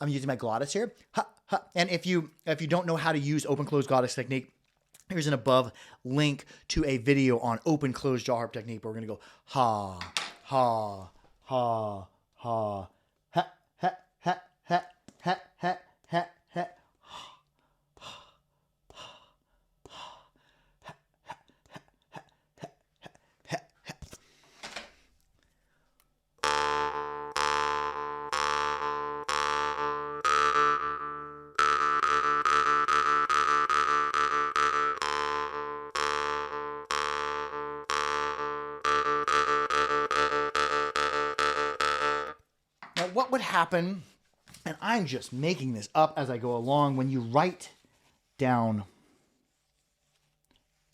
I'm using my glottis here. Ha, ha. And if you don't know how to use open-close glottis technique, here's an above link to a video on open-close jaw harp technique. But we're going to go ha, ha, ha, ha, ha, ha, ha, ha, ha, ha, ha, ha. Now, what would happen, and I'm just making this up as I go along, when you write down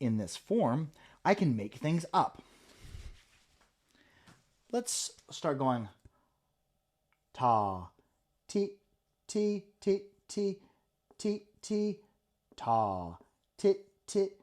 in this form, I can make things up. Let's start going ta, ti, ti, ti, ti, ti, ti, ta, tit, tit,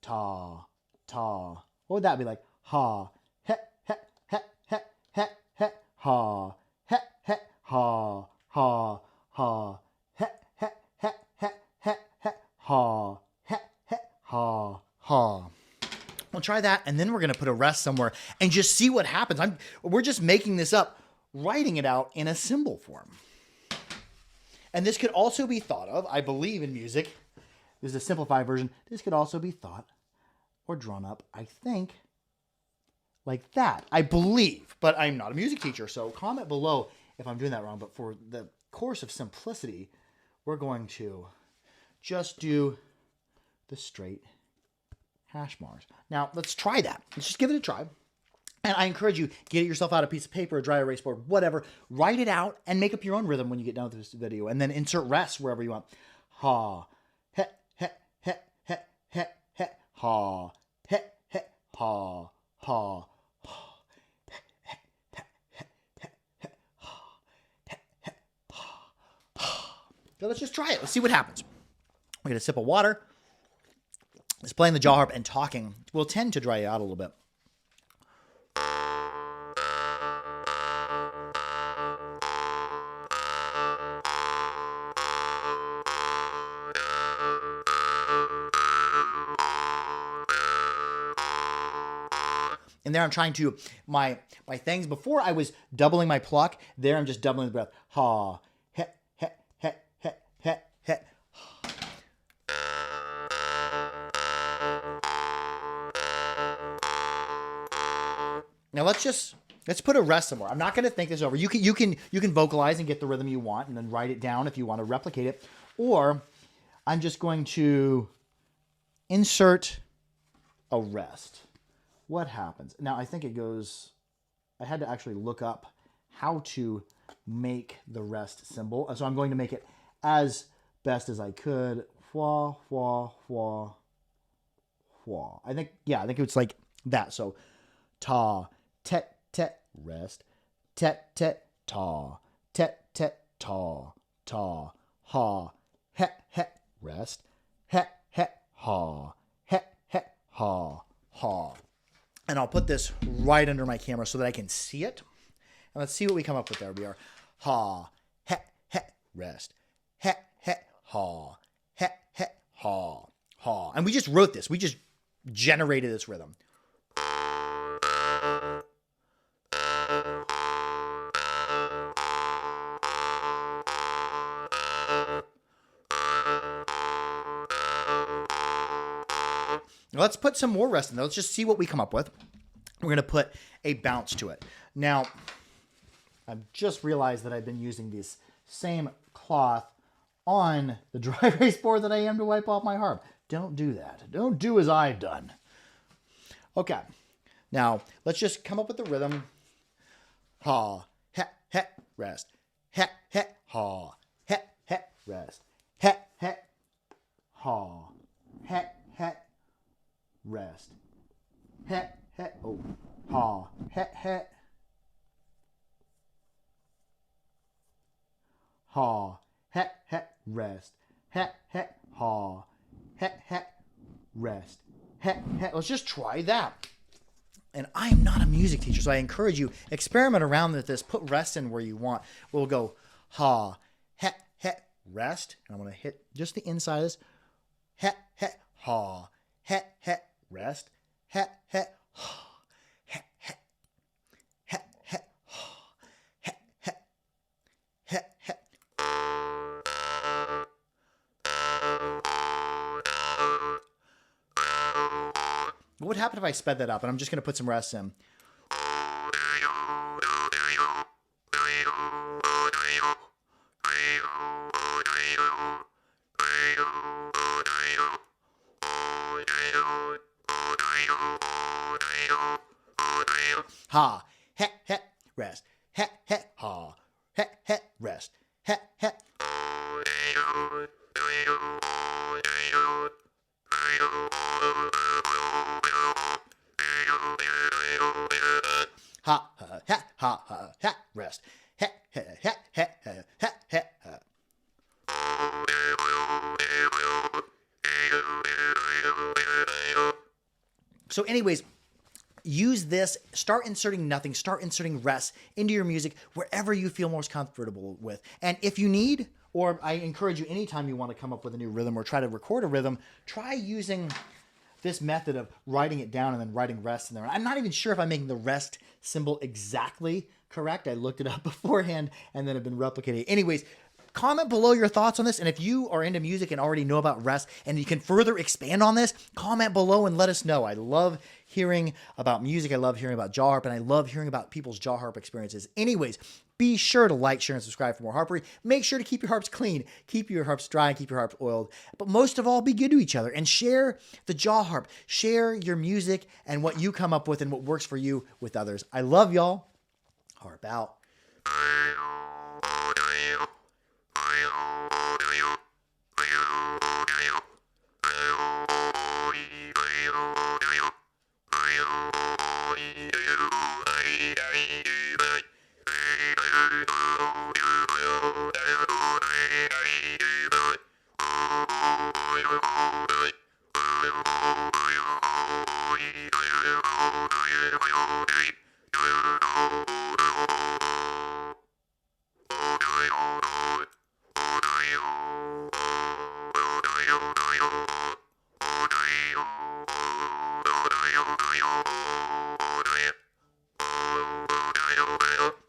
ta, ta. What would that be like? Ha, he, he, he, he, he, he, ha, he, he, ha, ha, ha, he, he, he, he, he, he, ha, he, he, ha, ha. We'll try that, and then we're going to put a rest somewhere and just see what happens. We're just making this up, writing it out in a symbol form. And this could also be thought of, I believe in music, this is a simplified version, this could also be thought or drawn up, I think, like that. I believe, but I'm not a music teacher, so comment below if I'm doing that wrong. But for the course of simplicity, we're going to just do the straight hash marks. Now, let's try that. Let's just give it a try. And I encourage you, get yourself out a piece of paper, a dry erase board, whatever. Write it out and make up your own rhythm when you get done with this video. And then insert rest wherever you want. Ha, he, he, he, he, he, he, ha, he, he, ha, ha, so let's just try it. Let's see what happens. We're going to sip of water. Just playing the jaw harp and talking will tend to dry you out a little bit. And there I'm trying to, my things, before I was doubling my pluck, there I'm just doubling the breath. Ha, he, he, he, he, he, he. Now let's put a rest somewhere. I'm not going to think this over. You can vocalize and get the rhythm you want and then write it down if you want to replicate it. Or I'm just going to insert a rest. What happens? Now I think it goes, I had to actually look up how to make the rest symbol. So I'm going to make it as best as I could. Hua, hua, hua, hua. I think it's like that. So ta, tet, tet, rest, tet, tet, ta, tet, tet, ta, ta, ha, he, he, rest, he, he, ha, he, he, ha, ha. And I'll put this right under my camera so that I can see it. And let's see what we come up with there. We are ha, he, he, rest, he, he, ha, he, he, ha, ha. And we just wrote this. We just generated this rhythm. Let's put some more rest in there. Let's just see what we come up with. We're going to put a bounce to it. Now, I've just realized that I've been using this same cloth on the dry erase board that I am to wipe off my harp. Don't do that. Don't do as I've done. Okay. Now, let's just come up with the rhythm. Ha, he, he, rest. He, he, ha, he, he, rest. He, he, ha, he, he, rest. He, he, oh, ha, he, he. Ha, he, he, rest. He, he, ha, he, he, rest. He, he. Let's just try that. And I am not a music teacher, so I encourage you, experiment around with this. Put rest in where you want. We'll go ha, he, rest. And I'm going to hit just the inside of this. Het, het, ha. Het, het, rest. Het, het, ha. Het, het. Het, het, ha. Het, het. Het, het. What would happen if I sped that up? And I'm just going to put some rests in. Ha, het, het, rest. Het, het, ha. Het, het, rest. Het, het. Ha, ha, ha, ha, ha, ha, rest. Het, het, het, het, het, het, het, het. So anyways, use this, start inserting nothing, start inserting rests into your music wherever you feel most comfortable with. And if you need, or I encourage you anytime you want to come up with a new rhythm or try to record a rhythm, try using this method of writing it down and then writing rest in there. I'm not even sure if I'm making the rest symbol exactly correct. I looked it up beforehand and then have been replicating it. Anyways, comment below your thoughts on this. And if you are into music and already know about rest and you can further expand on this, comment below and let us know. I love hearing about music. I love hearing about jaw harp, and I love hearing about people's jaw harp experiences. Anyways, be sure to like, share, and subscribe for more harpery. Make sure to keep your harps clean, keep your harps dry, and keep your harps oiled. But most of all, be good to each other and share the jaw harp. Share your music and what you come up with and what works for you with others. I love y'all. Harp out.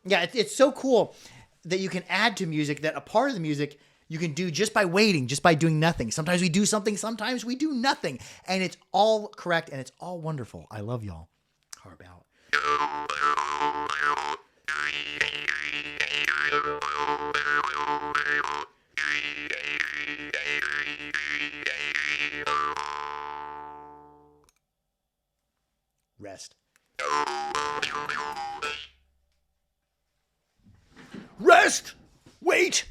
Yeah, it's so cool that you can add to music, that a part of the music you can do just by waiting, just by doing nothing. Sometimes we do something, sometimes we do nothing. And it's all correct and it's all wonderful. I love y'all. Harp out. Rest. Rest! Wait!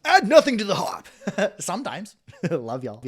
Add nothing to the harp. Sometimes. Love y'all.